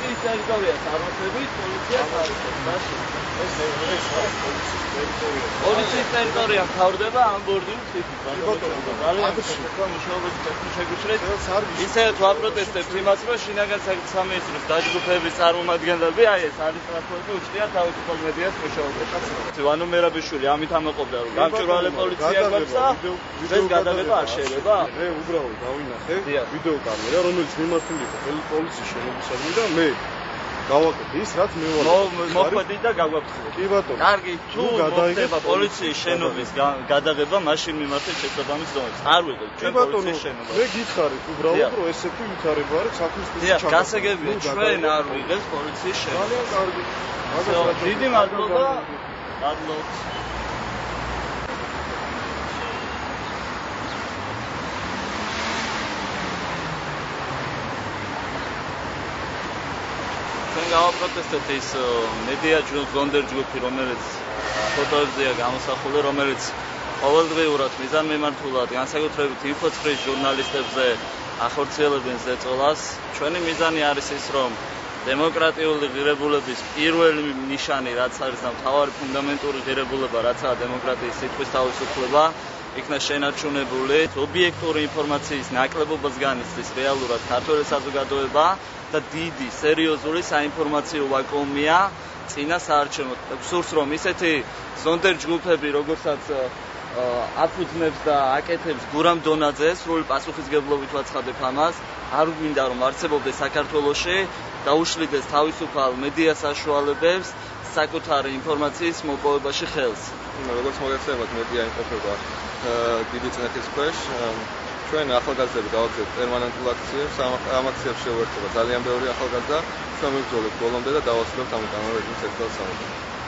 პოლიციის ტერიტორიას არმოსებით პოლიცია ხარჯავს. პოლიციის ტერიტორია ხარდება ამ ბორდიულ ციხით. ისე თუ აპროტესტებთ იმას, რომ შინაგან სამინისტროს დაჯგუფების წარმომადგენლები აი ეს არის ტრანსპორტი უჩნია თავისუფალ მედიას მუშაობებს. ვანო მერაბიშვილი ამით ამაყობდა, რომ გამჭვირვალე პოლიცია გვაქვს და ეს გადაღება არ შეიძლება? მე უბრალოდ დავინახე ვიდეო კამერა, რომელიც მიმართული იყო პოლიციის შენობისადმი და მე გავაკეთე ის, რაც მე ვარ. მოხვედით და გაგვაფრთხილეთ. კი ბატონო. კარგი, თუ მოხდება პოლიციის შენობის გადაღება, მაშინ მიმართეთ შესაბამის დონეზე. არ ვიყო ჩვენ პოლიციის შენობა. მე გითხარით უბრალოდ, რომ ესეთი ვითარება არის საქმის ჩაკეტა. გასაგებია, ჩვენ არ ვიღებს პოლიციის შენობა. ძალიან კარგი. დიდი მადლობა. მადლობთ. გავაპროტესტეთ ის მედია ზონდერ ჯგუფი, რომელიც ფოტოებზეა გამოსახული, რომელიც ყოველდღიურად მიზანმიმართულად განსაკუთრებით ინფოცხრის ჟურნალისტებზე ახორციელებენ ზეწოლას. ჩვენი მიზანი არის ის, რომ დემოკრატიული ღირებულების პირველი ნიშანი, რაც არის და მთავარი ფუნდამენტური ღირებულება, რაცაა დემოკრატიის სიტყვის თავისუფლება, იქნა შენარჩუნებული. ობიექტური ინფორმაციის ნაკლებობას განიცდის რეალურად ქართველი საზოგადოება და დიდი სერიოზული საინფორმაციო ვაკუუმია წინა საარჩევნო. გსურს რომ ისეთი ზონდერ ჯგუფები, როგორცაც აფუძნებს და აკეთებს გურამ დონაძე, სრული პასუხისგებლობით ვაცხადებ ამას, არ გვინდა რომ არსებობდეს საქართველოში და უშლიდეს თავისუფალ მედია საშუალებებს საკუთარი ინფორმაციის მოპოვებაში ხელს. როგორც მოგეხსენებათ, მედია იმყოფება დიდი წნეთის ქვეშ. ჩვენ ახალგაზრდები გავაგზავნეთ პერმანენტულ აქციებს, ამ აქციებში შეუერთდება ძალიან ბევრი ახალგაზრდა. ჩვენ მივბრძოლებთ ბოლომდე და დავასრულებთ ამ კანონების ერთად სამუშაოს.